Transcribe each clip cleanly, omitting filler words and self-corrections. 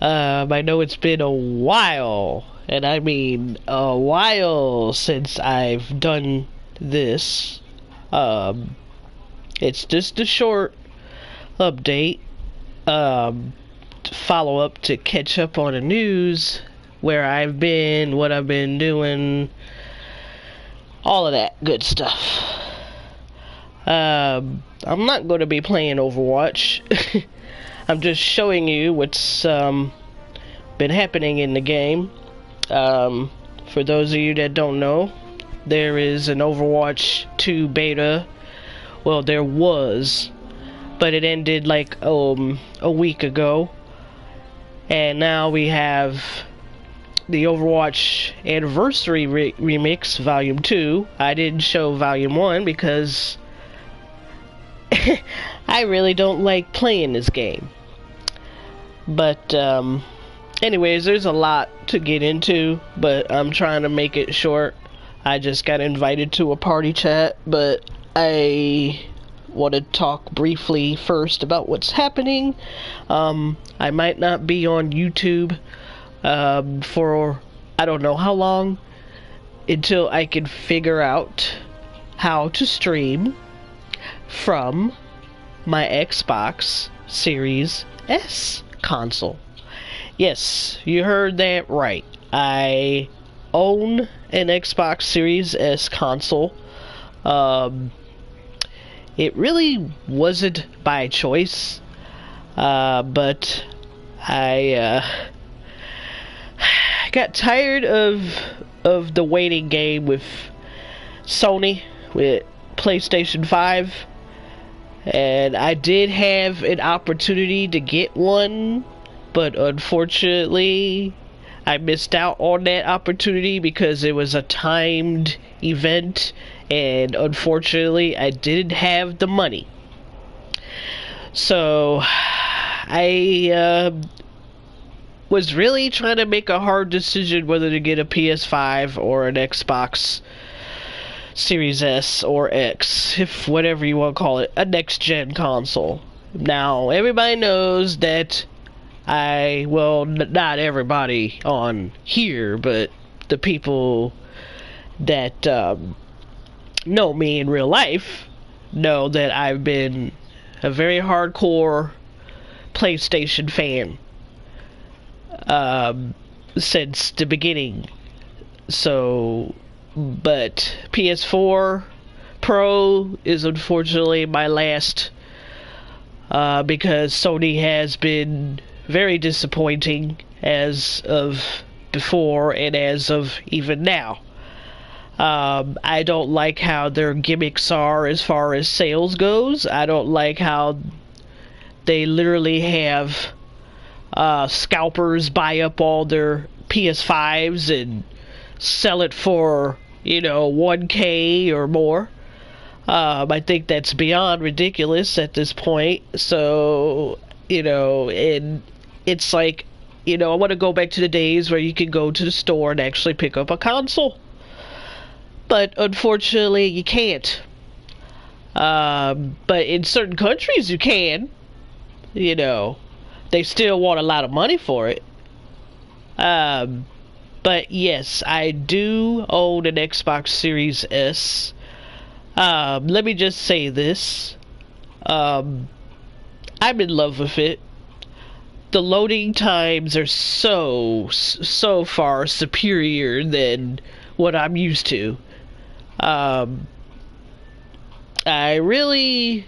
I know it's been a while, and I mean a while since I've done this. Um, it's just a short update, follow up to catch up on the news, where I've been, what I've been doing, all of that good stuff. I'm not going to be playing Overwatch. I'm just showing you what's been happening in the game. For those of you that don't know, there is an Overwatch 2 beta. Well, there was, but it ended like a week ago. And now we have the Overwatch Anniversary Remix Volume 2. I didn't show Volume 1 because I really don't like playing this game. But, anyways, there's a lot to get into, but I'm trying to make it short. I just got invited to a party chat, but I want to talk briefly first about what's happening. I might not be on YouTube for I don't know how long, until I can figure out how to stream from my Xbox Series S console. Yes, you heard that right. I own an Xbox Series S console. It really wasn't by choice, but I got tired of the waiting game with Sony, with PlayStation 5, and I did have an opportunity to get one, but unfortunately I missed out on that opportunity because it was a timed event, and unfortunately I didn't have the money. So I was really trying to make a hard decision whether to get a PS5 or an Xbox Series S or X, if whatever you want to call it, a next-gen console. Now, everybody knows that well, not everybody on here, but the people that know me in real life know that I've been a very hardcore PlayStation fan since the beginning. So, but PS4 Pro is unfortunately my last, because Sony has been very disappointing as of before and as of even now. I don't like how their gimmicks are as far as sales goes. I don't like how they literally have scalpers buy up all their PS5s and sell it for, you know, 1K or more. I think that's beyond ridiculous at this point. So, you know, and it's like, you know, I want to go back to the days where you could go to the store and actually pick up a console. But unfortunately, you can't. But in certain countries, you can. You know, they still want a lot of money for it. But yes, I do own an Xbox Series S. Let me just say this. I'm in love with it. The loading times are so far superior than what I'm used to. I really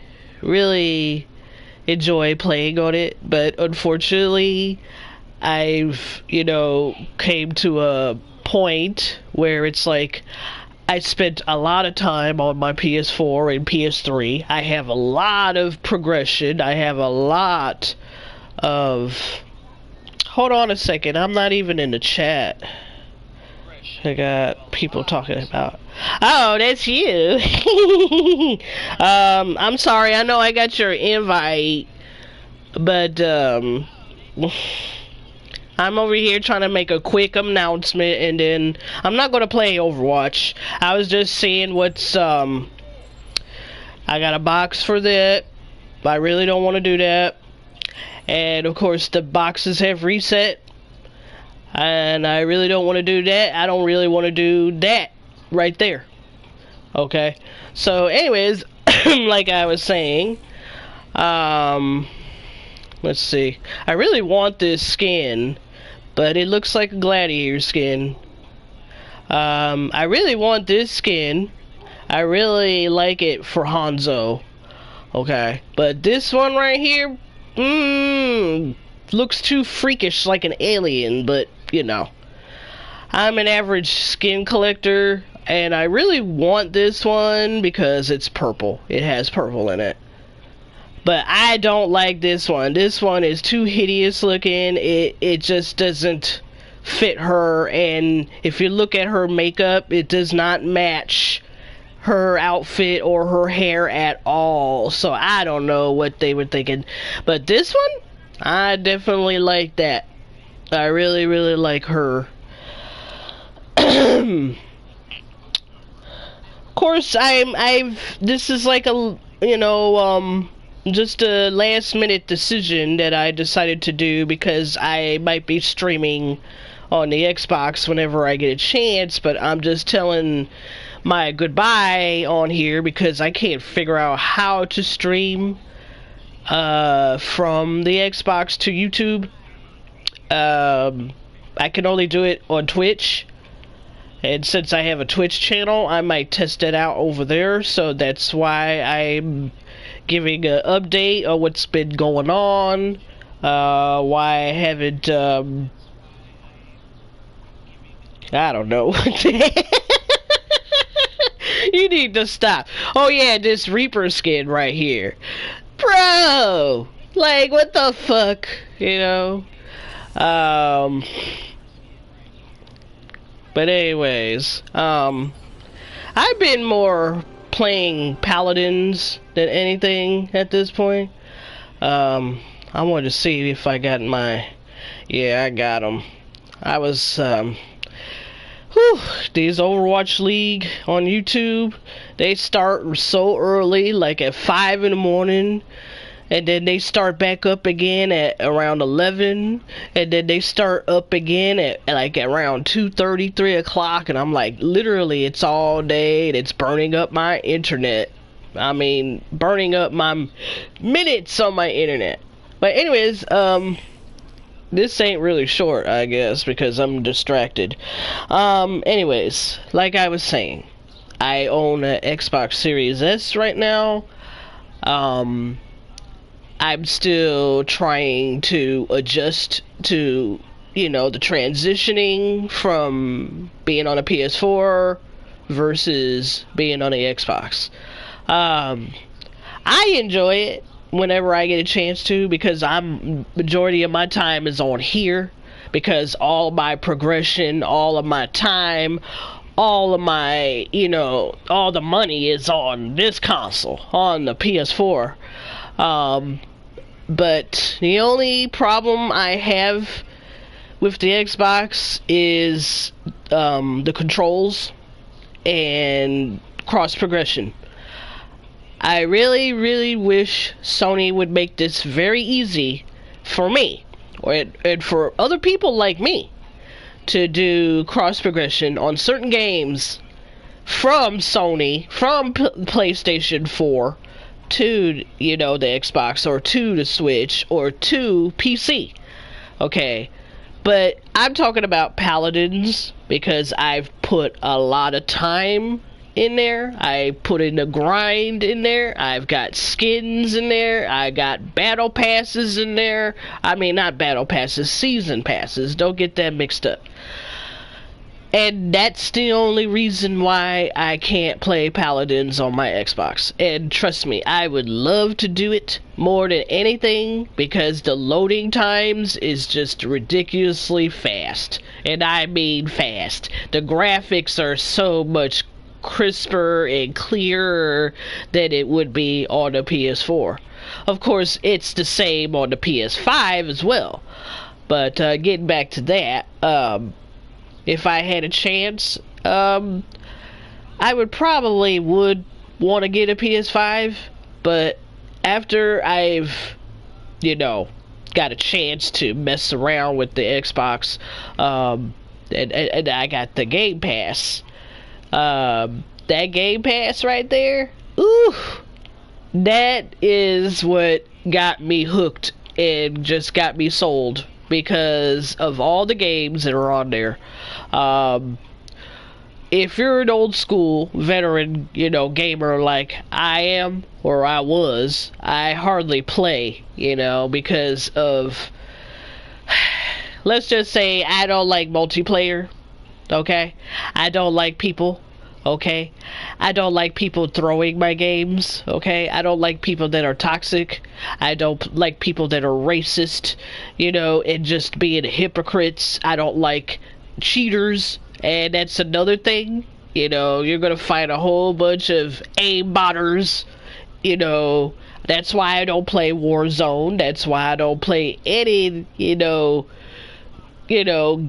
enjoy playing on it, but unfortunately I've, you know, came to a point where it's like I spent a lot of time on my PS4 and PS3. I have a lot of progression. I have a lot of... Hold on a second, I'm not even in the chat. I got people talking about... Oh, that's you. I'm sorry, I know I got your invite, but I'm over here trying to make a quick announcement, and then I'm not gonna play Overwatch. I was just seeing what's I got a box for that. I really don't want to do that. And of course the boxes have reset, and I really don't want to do that. I don't really want to do that right there. Okay, so anyways, like I was saying, let's see, I really want this skin, but it looks like a gladiator skin. I really want this skin. I really like it for Hanzo. Okay, but this one right here, looks too freakish like an alien, but you know, I'm an average skin collector, and I really want this one because it's purple. It has purple in it. But I don't like this one. This one is too hideous looking. It just doesn't fit her, and if you look at her makeup, it does not match her outfit or her hair at all. So I don't know what they were thinking. But this one, I definitely like that. I really, really like her. Of course, this is like a, just a last minute decision that I decided to do because I might be streaming on the Xbox whenever I get a chance, but I'm just telling my goodbye on here because I can't figure out how to stream from the Xbox to YouTube. I can only do it on Twitch, and since I have a Twitch channel, I might test it out over there, so that's why I'm giving an update on what's been going on, why I haven't, I don't know. You need to stop. Oh yeah, this Reaper skin right here. Bro! Like, what the fuck? You know? But anyways, I've been more playing Paladins than anything at this point. I wanted to see if I got my... Yeah, I got them. I was, these Overwatch League on YouTube, they start so early, like at 5 in the morning, and then they start back up again at around 11, and then they start up again at like around 2:30, 3 o'clock, and I'm like, literally, it's all day, and it's burning up my internet. I mean, burning up my minutes on my internet. But anyways, this ain't really short, I guess, because I'm distracted. Anyways, like I was saying, I own an Xbox Series S right now. I'm still trying to adjust to, the transitioning from being on a PS4 versus being on a Xbox. I enjoy it whenever I get a chance to, because majority of my time is on here, because all my progression, all of my time, all of my, all the money is on this console, on the PS4. But the only problem I have with the Xbox is the controls and cross progression. I really, really wish Sony would make this very easy for me, and for other people like me, to do cross progression on certain games from Sony, from PlayStation 4 to, the Xbox, or to the Switch, or to PC. Okay, but I'm talking about Paladins because I've put a lot of time in there. I put in the grind in there. I've got skins in there. I got battle passes in there. I mean, not battle passes, season passes. Don't get that mixed up. And that's the only reason why I can't play Paladins on my Xbox. And trust me, I would love to do it more than anything, because the loading times is just ridiculously fast. And I mean fast. The graphics are so much crisper and clearer than it would be on the PS4. Of course, it's the same on the PS5 as well. But getting back to that, if I had a chance, I would probably want to get a PS5, but after I've, got a chance to mess around with the Xbox, and I got the Game Pass. That Game Pass right there, ooh, that is what got me hooked and just got me sold because of all the games that are on there. If you're an old school veteran, gamer like I am or I was, I hardly play, because of, let's just say I don't like multiplayer, okay? I don't like people, okay? I don't like people throwing my games, okay? I don't like people that are toxic. I don't like people that are racist, and just being hypocrites. I don't like cheaters. And that's another thing, you're gonna find a whole bunch of aimbotters, that's why I don't play Warzone, that's why I don't play any,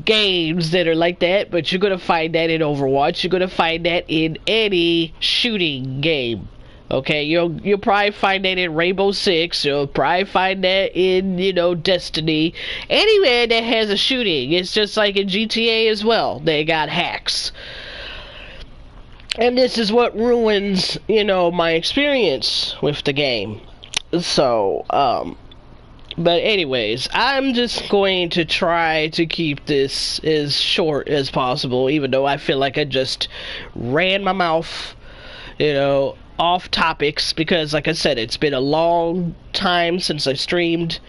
games that are like that, but you're gonna find that in Overwatch, you're gonna find that in any shooting game. Okay, you'll probably find that in Rainbow Six. You'll probably find that in, Destiny. Anywhere that has a shooting. It's just like in GTA as well. They got hacks. And this is what ruins, my experience with the game. So, but anyways, I'm just going to try to keep this as short as possible, even though I feel like I just ran my mouth, off topics, because like I said, it's been a long time since I streamed.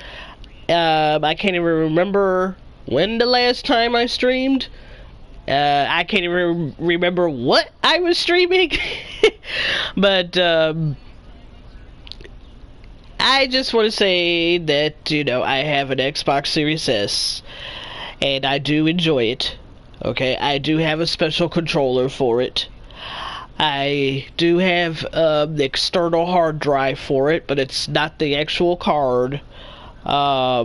I can't even remember when the last time I streamed. I can't even remember what I was streaming. But I just want to say that, I have an Xbox Series S, and I do enjoy it. Okay, I do have a special controller for it. I do have the external hard drive for it, but it's not the actual card. I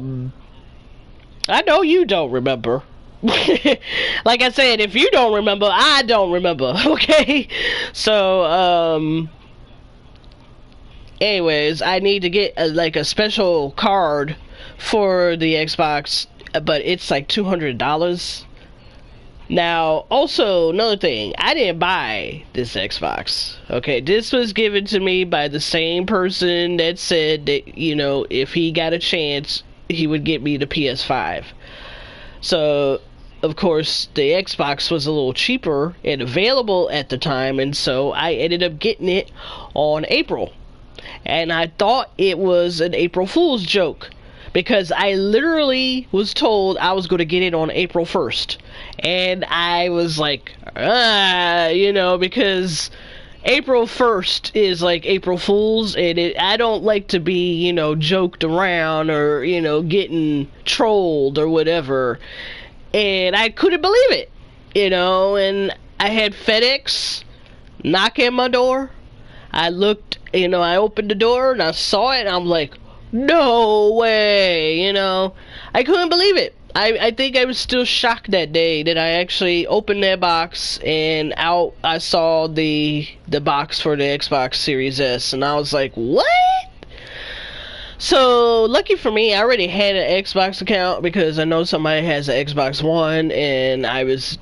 know you don't remember. Like I said, if you don't remember, I don't remember, okay? So, anyways, I need to get a special card for the Xbox, but it's like $200. Now, also, another thing, I didn't buy this Xbox, okay? This was given to me by the same person that said that, if he got a chance, he would get me the PS5. So, of course, the Xbox was a little cheaper and available at the time, and so I ended up getting it on April. And I thought it was an April Fool's joke, because I literally was told I was going to get it on April 1st. And I was like, because April 1st is like April Fool's, and I don't like to be, joked around or, getting trolled or whatever. And I couldn't believe it, and I had FedEx knock at my door. I looked, I opened the door and I saw it, and I'm like, no way, I couldn't believe it. I think I was still shocked that day that I actually opened that box, and out I saw the box for the Xbox Series S, and I was like, what? So, lucky for me, I already had an Xbox account, because I know somebody has an Xbox One, and I was,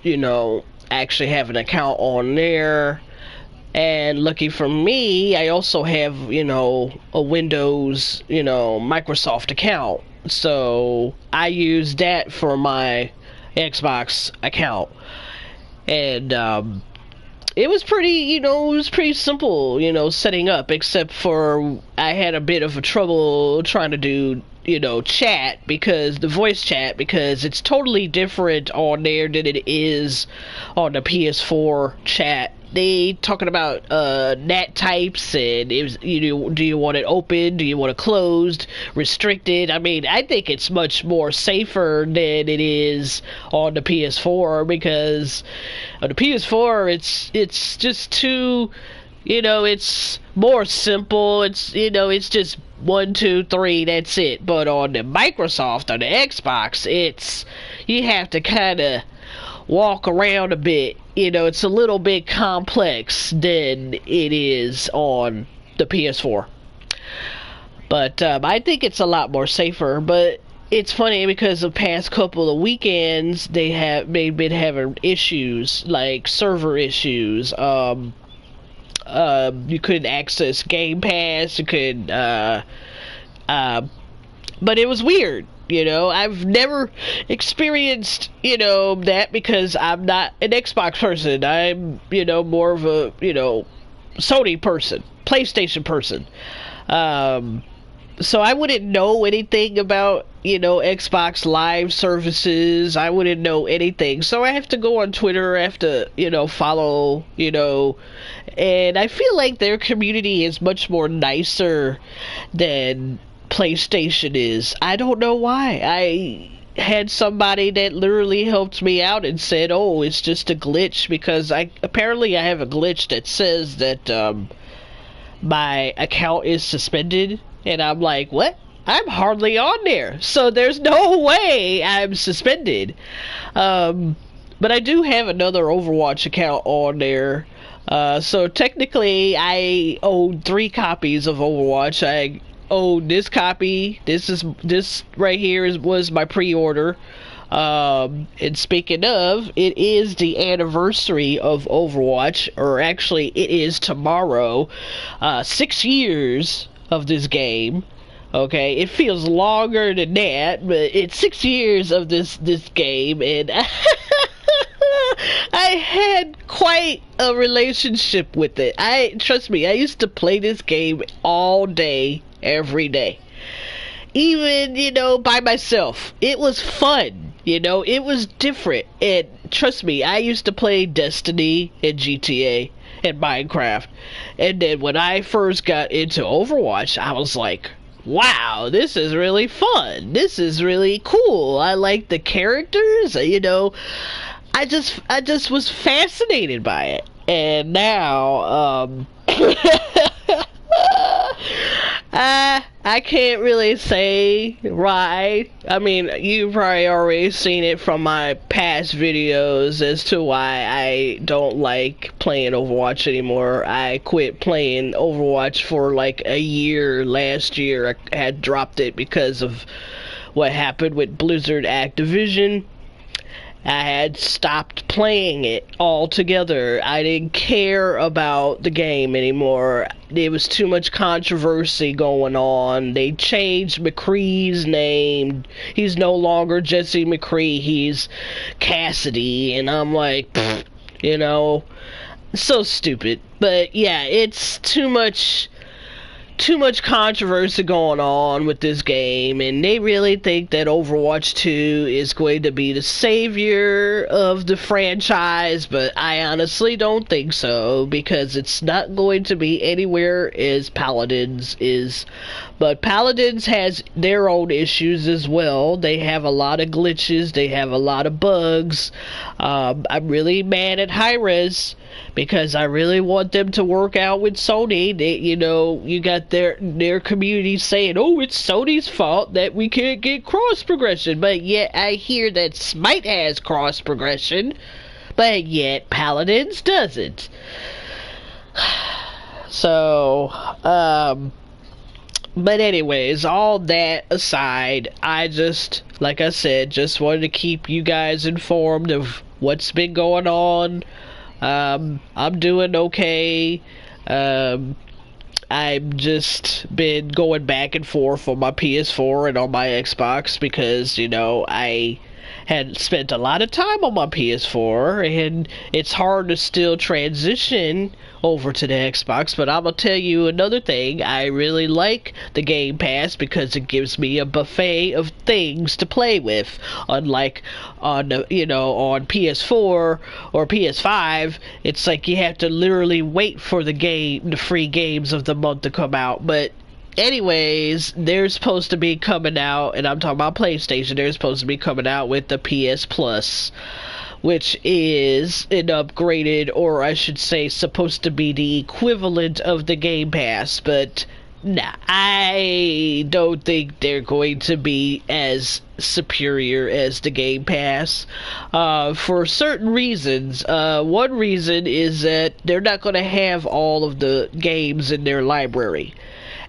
actually have an account on there. And lucky for me, I also have, a Windows, Microsoft account. So I use that for my Xbox account. And it was pretty simple, setting up, except for I had a bit of a trouble trying to do, chat, because the voice chat, because it's totally different on there than it is on the PS4 chat. They talking about NAT types, and it was, do you want it open, do you want it closed, restricted? I mean, I think it's much more safer than it is on the PS4, because on the PS4 it's just too, it's more simple. It's just 1, 2, 3, that's it. But on the Microsoft, on the Xbox, you have to kind of walk around a bit. It's a little bit complex than it is on the PS4. But I think it's a lot more safer. But it's funny because the past couple of weekends they've been having issues like server issues. You couldn't access Game Pass. You could, uh, but it was weird. You know, I've never experienced, that because I'm not an Xbox person. I'm, more of a, Sony person, PlayStation person. So I wouldn't know anything about, Xbox Live services. I wouldn't know anything. So I have to go on Twitter. I have to, follow, and I feel like their community is much more nicer than PlayStation is. I don't know why. I had somebody that literally helped me out and said, "Oh, it's just a glitch," because I have a glitch that says that my account is suspended, and I'm like, "What? I'm hardly on there, so there's no way I'm suspended." But I do have another Overwatch account on there. So technically, I own 3 copies of Overwatch. I own this copy. This right here was my pre-order. And speaking of, it is the anniversary of Overwatch, or actually, it is tomorrow. 6 years of this game. Okay, it feels longer than that, but it's 6 years of this game, and I had quite a relationship with it. Trust me, I used to play this game all day, every day. Even, by myself. It was fun, it was different. And trust me, I used to play Destiny and GTA and Minecraft. And then when I first got into Overwatch, I was like, wow, this is really fun. This is really cool. I like the characters, I just was fascinated by it. And now, I can't really say why. I mean, you've probably already seen it from my past videos as to why I don't like playing Overwatch anymore. I quit playing Overwatch for like a year last year. I had dropped it because of what happened with Blizzard Activision. I had stopped playing it altogether. I didn't care about the game anymore. There was too much controversy going on. They changed McCree's name. He's no longer Jesse McCree. He's Cassidy. And I'm like, so stupid. But yeah, it's too much controversy going on with this game, and they really think that Overwatch 2 is going to be the savior of the franchise, but I honestly don't think so, because it's not going to be anywhere as Paladins is. But Paladins has their own issues as well. They have a lot of glitches, they have a lot of bugs. I'm really mad at Hi-Rez, because I really want them to work out with Sony. They, you got their community saying, "Oh, it's Sony's fault that we can't get cross progression," but yet I hear that Smite has cross progression, but yet Paladins doesn't. So, but anyways, all that aside, I just, like I said, just wanted to keep you guys informed of what's been going on. I'm doing okay. I've just been going back and forth on my PS4 and on my Xbox because, I had spent a lot of time on my PS4, and it's hard to still transition over to the Xbox. But I'm gonna tell you another thing: I really like the Game Pass because it gives me a buffet of things to play with. Unlike on the, on PS4 or PS5, it's like you have to literally wait for the free games of the month to come out. But anyways, they're supposed to be coming out, and I'm talking about PlayStation, they're supposed to be coming out with the PS Plus, which is an upgraded, or I should say, supposed to be the equivalent of the Game Pass, but nah, I don't think they're going to be as superior as the Game Pass, for certain reasons. One reason is that they're not going to have all of the games in their library.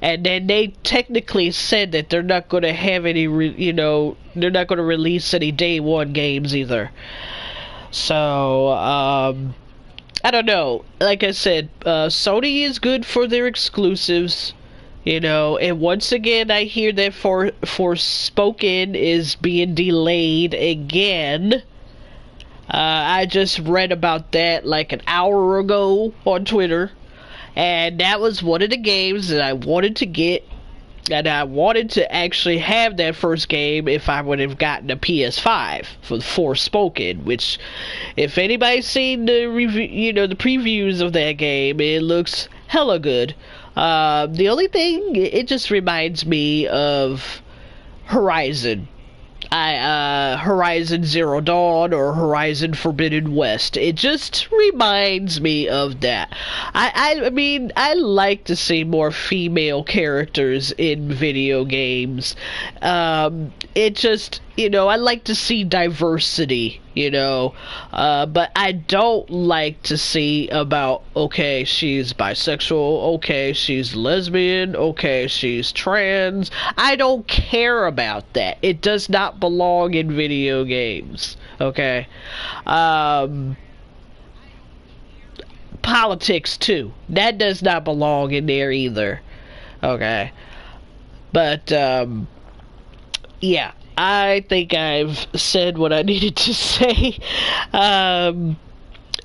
and then they technically said that they're not going to have any, they're not going to release any day one games either. So, I don't know. Like I said, Sony is good for their exclusives, and once again, I hear that Forspoken is being delayed again. I just read about that like an hour ago on Twitter. And that was one of the games that I wanted to get. And I wanted to actually have that first game if I would have gotten a PS5 for Forspoken. Which, if anybody's seen the review, the previews of that game, it looks hella good. The only thing, it just reminds me of Horizon. Horizon Zero Dawn or Horizon Forbidden West. It just reminds me of that. I mean, I like to see more female characters in video games. It just, I like to see diversity, but I don't like to see about, okay, she's bisexual, okay, she's lesbian, okay, she's trans. I don't care about that. It does not belong in video games, okay? Politics, too. That does not belong in there either, okay? But, yeah. I think I've said what I needed to say.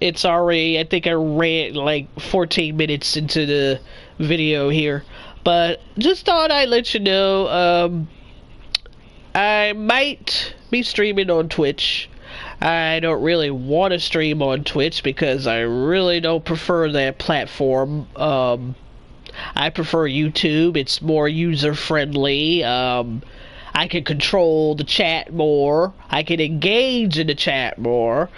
It's already, I think I ran like 14 minutes into the video here. But just thought I'd let you know, I might be streaming on Twitch. I don't really want to stream on Twitch because I really don't prefer that platform. I prefer YouTube. It's more user-friendly. I can control the chat more. I can engage in the chat more.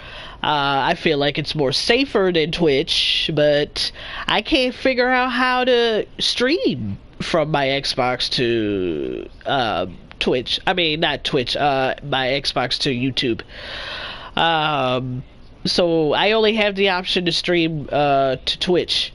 I feel like it's more safer than Twitch, but I can't figure out how to stream from my Xbox to Twitch. I mean, not Twitch, my Xbox to YouTube. So I only have the option to stream to Twitch.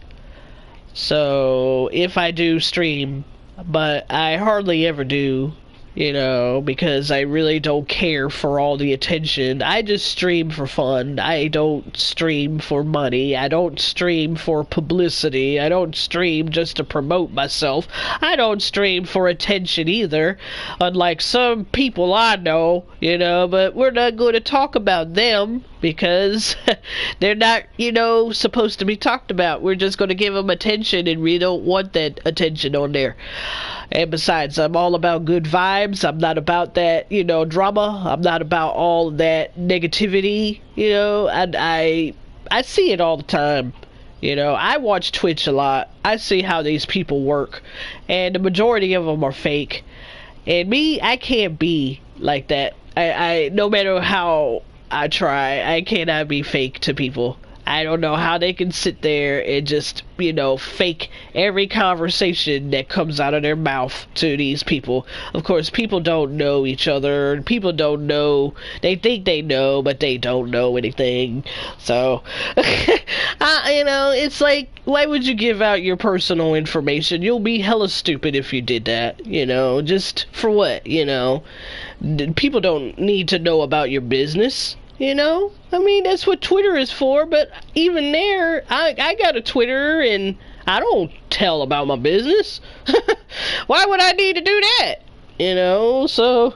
So if I do stream, but I hardly ever do, because I really don't care for all the attention. I just stream for fun. I don't stream for money. I don't stream for publicity. I don't stream just to promote myself. I don't stream for attention either, unlike some people I know, but we're not going to talk about them because they're not, supposed to be talked about. We're just going to give them attention, and we don't want that attention on there. And besides, I'm all about good vibes. I'm not about that, drama. I'm not about all that negativity, and I see it all the time. I watch Twitch a lot. I see how these people work, and the majority of them are fake. And me, I can't be like that. I no matter how I try, I cannot be fake to people. I don't know how they can sit there and just, fake every conversation that comes out of their mouth to these people. Of course, people don't know each other. People don't know. They think they know, but they don't know anything. So, it's like, why would you give out your personal information? You'll be hella stupid if you did that, just for what, People don't need to know about your business. I mean, that's what Twitter is for, but even there, I got a Twitter, and I don't tell about my business. Why would I need to do that? So,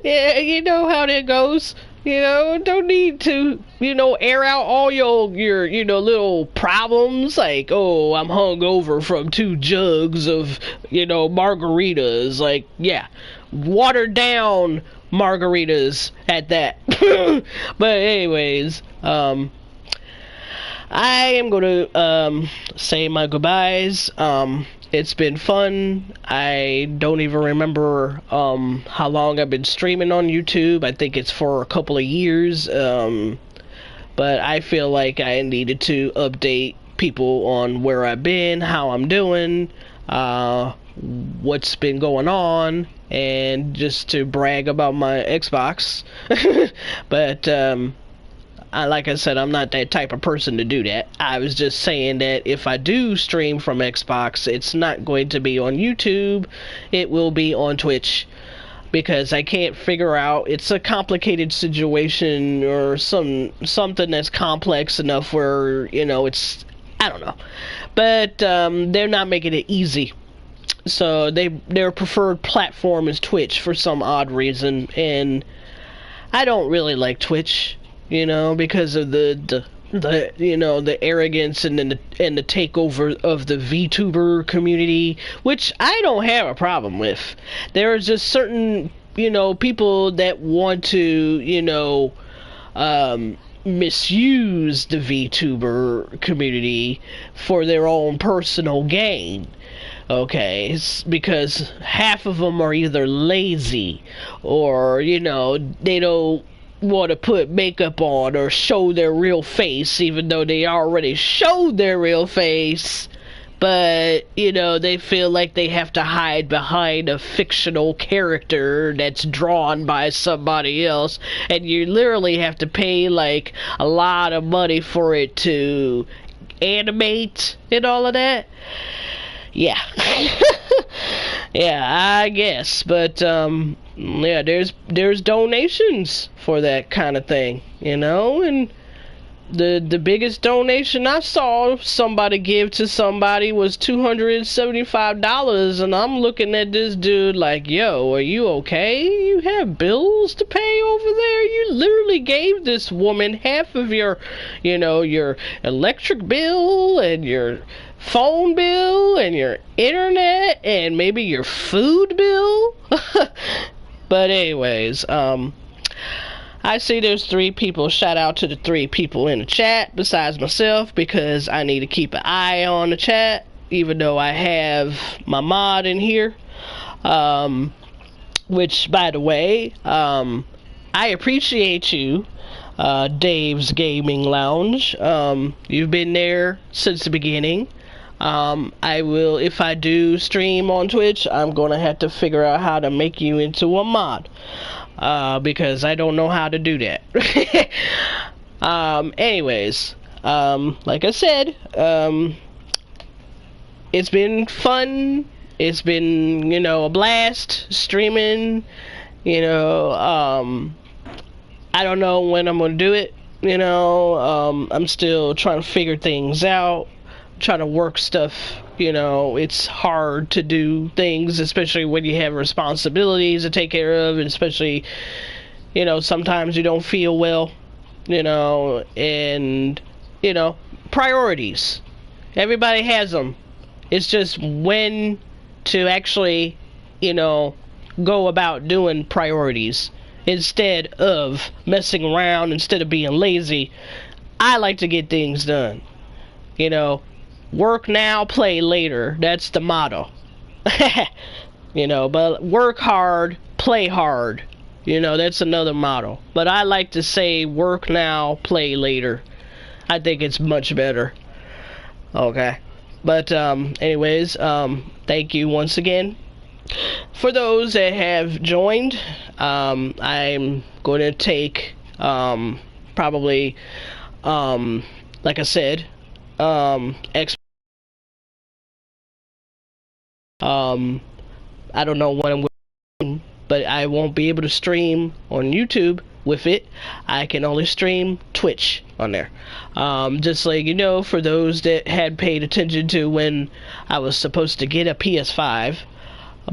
yeah, you know how that goes. Don't need to, air out all your little problems, like, oh, I'm hungover from 2 jugs of, margaritas, like, yeah, watered down margaritas at that. But anyways, I am gonna say my goodbyes. It's been fun. I don't even remember how long I've been streaming on YouTube. I think it's for a couple of years, but I feel like I needed to update people on where I've been, how I'm doing, what's been going on, and just to brag about my Xbox. But like I said, I'm not that type of person to do that. I was just saying that if I do stream from Xbox, it's not going to be on YouTube. It will be on Twitch. Because I can't figure out, it's a complicated situation or something that's complex enough where, it's, I don't know. But they're not making it easy. So their preferred platform is Twitch for some odd reason, and I don't really like Twitch, because of the the arrogance and the takeover of the VTuber community, which I don't have a problem with. There are just certain people that want to misuse the VTuber community for their own personal gain. Okay, it's because half of them are either lazy or, they don't want to put makeup on or show their real face, even though they already showed their real face. But, they feel like they have to hide behind a fictional character that's drawn by somebody else. And you literally have to pay, like, a lot of money for it to animate and all of that. Yeah. Yeah, I guess. But, yeah, there's donations for that kind of thing, and the biggest donation I saw somebody give to somebody was $275, and I'm looking at this dude like, yo, are you okay? You have bills to pay over there? You literally gave this woman half of your your electric bill and your phone bill and your internet and maybe your food bill. But anyways, I see there's 3 people. Shout out to the 3 people in the chat besides myself, because I need to keep an eye on the chat, even though I have my mod in here. Which, by the way, I appreciate you, Dave's Gaming Lounge. You've been there since the beginning. I will, if I do stream on Twitch, I'm gonna have to figure out how to make you into a mod, because I don't know how to do that. Anyways, like I said, it's been fun. It's been, a blast streaming. I don't know when I'm gonna do it. I'm still trying to figure things out. Trying to work stuff, it's hard to do things, especially when you have responsibilities to take care of, and especially, sometimes you don't feel well, and, priorities. Everybody has them. It's just when to actually, go about doing priorities instead of messing around, instead of being lazy. I like to get things done, Work now, play later. That's the motto. But work hard, play hard. That's another motto. But I like to say work now, play later. I think it's much better. Okay. But, anyways, thank you once again. For those that have joined, I'm going to take, probably, like I said, I don't know what I'm going, but I won't be able to stream on YouTube with it. I can only stream Twitch on there. Just like for those that had paid attention to when I was supposed to get a PS5,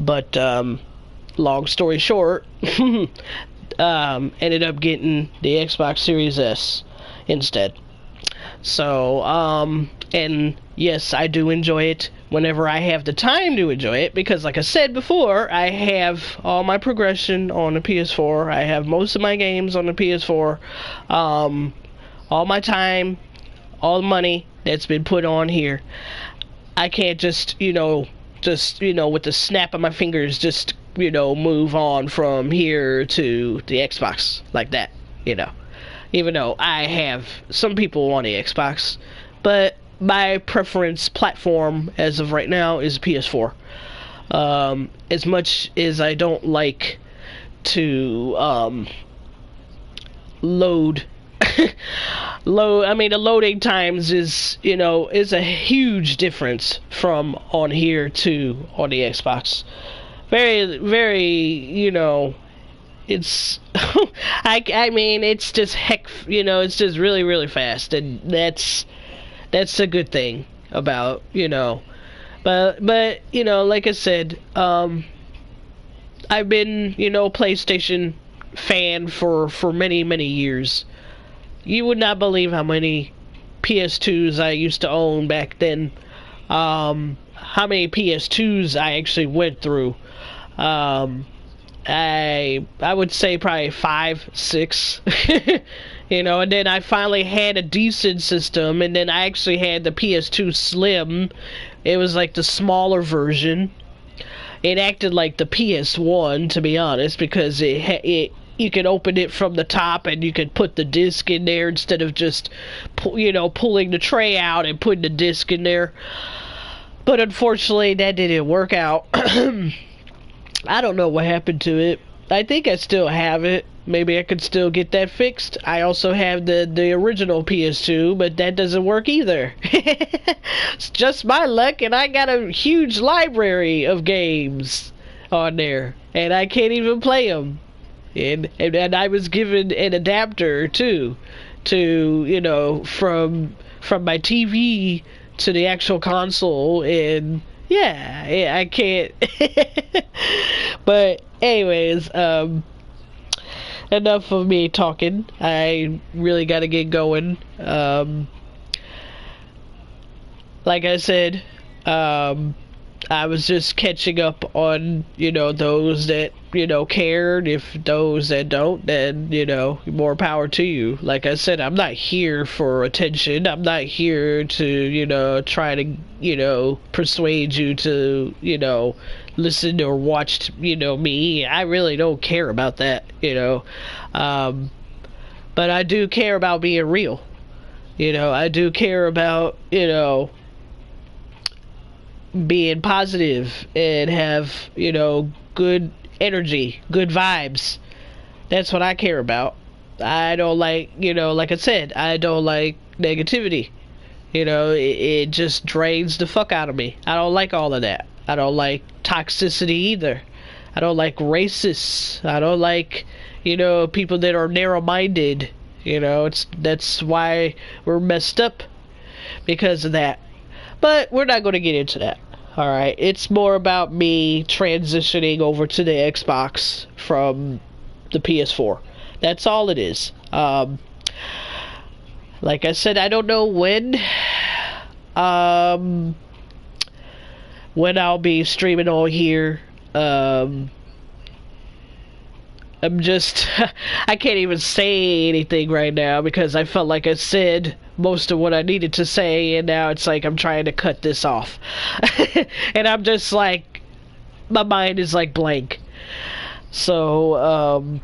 but long story short, ended up getting the Xbox Series S instead. So, and yes, I do enjoy it whenever I have the time to enjoy it, because like I said before, I have all my progression on the PS4. I have most of my games on the PS4. All my time, all the money that's been put on here. I can't just, with the snap of my fingers, just, move on from here to the Xbox like that, Even though I have some people on the Xbox, but my preference platform as of right now is PS4. As much as I don't like to load the loading times is a huge difference from on here to on the Xbox. Very, very, it's I mean it's just it's just really really fast, and that's a good thing about but like I said, I've been PlayStation fan for many years. You would not believe how many PS2s I used to own back then. How many PS2s I actually went through. I would say probably 5, 6. And then I finally had a decent system, and then I actually had the PS2 Slim. It was like the smaller version. It acted like the PS1, to be honest, because you could open it from the top and you could put the disc in there instead of just pulling the tray out and putting the disc in there. But unfortunately, that didn't work out. I don't know what happened to it. I think I still have it. Maybe I could still get that fixed. I also have the original PS2, but that doesn't work either. It's just my luck, and I got a huge library of games on there, and I can't even play them. And I was given an adapter too, from my TV to the actual console, and yeah, I can't. But anyways, enough of me talking. I really gotta get going. Like I said, I was just catching up on, those that, cared. If those that don't, then, more power to you. Like I said, I'm not here for attention. I'm not here to, try to, persuade you to, listen or watch, me. I really don't care about that, but I do care about being real. I do care about, being positive and have, good energy, good vibes. That's what I care about. I don't like, like I said, I don't like negativity. It just drains the fuck out of me. I don't like all of that. I don't like toxicity either. I don't like racists. I don't like, people that are narrow-minded. That's why we're messed up, because of that. But we're not going to get into that. Alright, it's more about me transitioning over to the Xbox from the PS4. That's all it is. Like I said, I don't know when I'll be streaming on here. I'm just, I can't even say anything right now because I felt like I said most of what I needed to say, and now it's like I'm trying to cut this off. And I'm just like, my mind is like blank. So,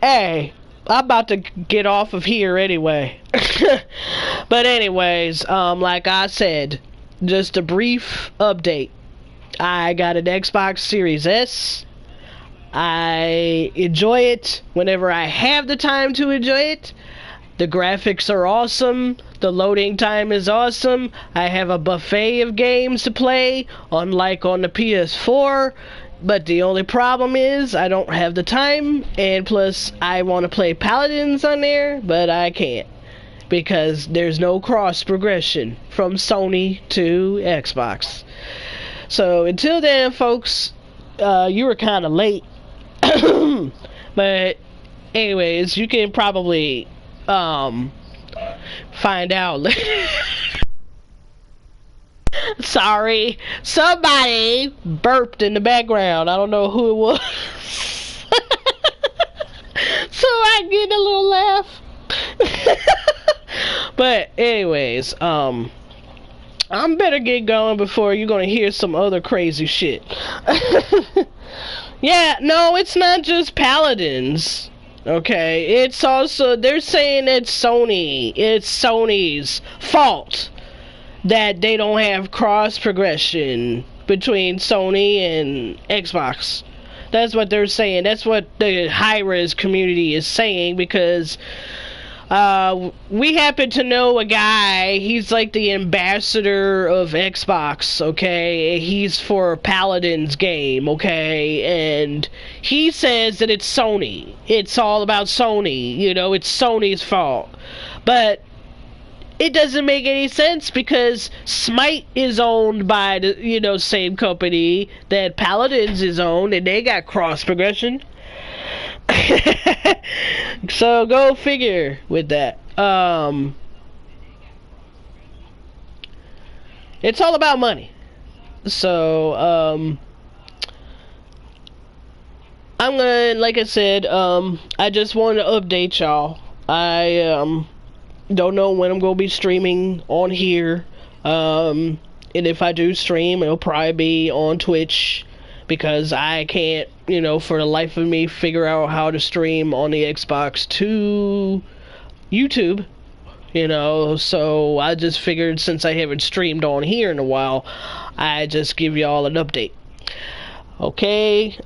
hey, I'm about to get off of here anyway. But anyways, like I said, just a brief update. I got an Xbox Series S. I enjoy it whenever I have the time to enjoy it. The graphics are awesome. The loading time is awesome. I have a buffet of games to play, unlike on the PS4. But the only problem is I don't have the time, and plus I want to play Paladins on there, but I can't because there's no cross progression from Sony to Xbox. So until then, folks, you were kind of late. But anyways, you can probably find out. Sorry, somebody burped in the background. I don't know who it was. So I get a little laugh. But anyways, I'm better get going before you're gonna hear some other crazy shit. Yeah, no, it's not just Paladins. Okay, it's also, they're saying it's Sony's fault that they don't have cross progression between Sony and Xbox. That's what they're saying. That's what the high-res community is saying, because we happen to know a guy. He's like the ambassador of Xbox, okay? He's for Paladin's game, okay? And he says that it's Sony. It's all about Sony. You know, it's Sony's fault. But it doesn't make any sense, because Smite is owned by the, same company that Paladins is owned, and they got cross progression. So go figure with that. It's all about money. So I'm gonna, like I said, I just wanted to update y'all. I don't know when I'm gonna be streaming on here. And if I do stream, it'll probably be on Twitch, because I can't, for the life of me, figure out how to stream on the Xbox to YouTube, so I just figured, since I haven't streamed on here in a while, I just give y'all an update. Okay,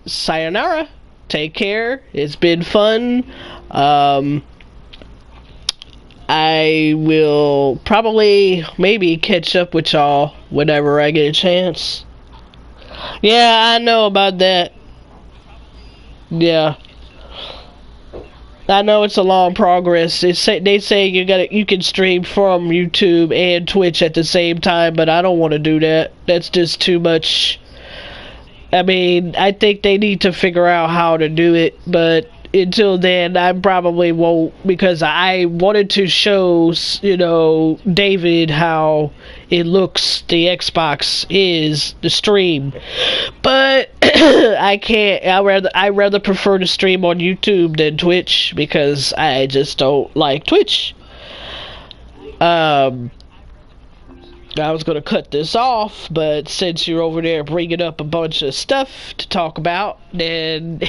sayonara, take care, it's been fun. I will probably maybe catch up with y'all whenever I get a chance. Yeah, I know about that. Yeah, I know it's a long progress. They say you can stream from YouTube and Twitch at the same time, but I don't want to do that. That's just too much. I mean, I think they need to figure out how to do it, but until then, I probably won't, because I wanted to show, David how it looks, the Xbox is, the stream. But I can't. I rather prefer to stream on YouTube than Twitch, because I just don't like Twitch. I was gonna cut this off, but since you're over there bringing up a bunch of stuff to talk about, then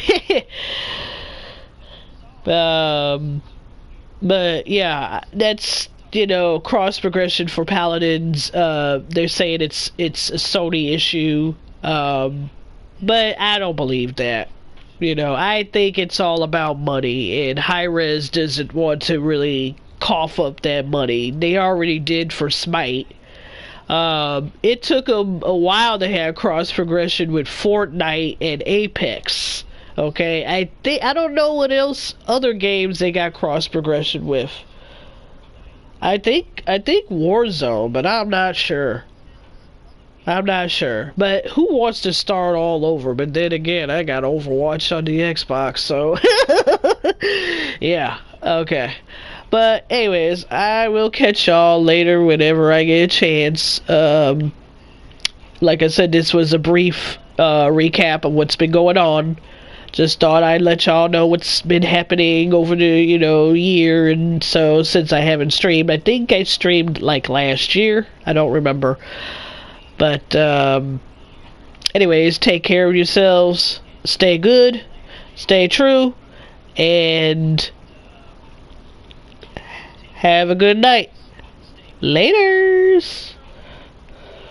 but yeah, that's, cross progression for Paladins. They're saying it's a Sony issue, but I don't believe that. I think it's all about money, and Hi-Rez doesn't want to really cough up that money. They already did for Smite. It took them a while to have cross progression with Fortnite and Apex. Okay, I don't know what else other games they got cross progression with. I think Warzone, but I'm not sure. But who wants to start all over? But then again, I got Overwatch on the Xbox, so yeah, okay. But anyways, I will catch y'all later whenever I get a chance. Like I said, this was a brief recap of what's been going on. Just thought I'd let y'all know what's been happening over the, year. And so, since I haven't streamed, I think I streamed like last year. I don't remember. But anyways, take care of yourselves. Stay good. Stay true. And have a good night. Laters.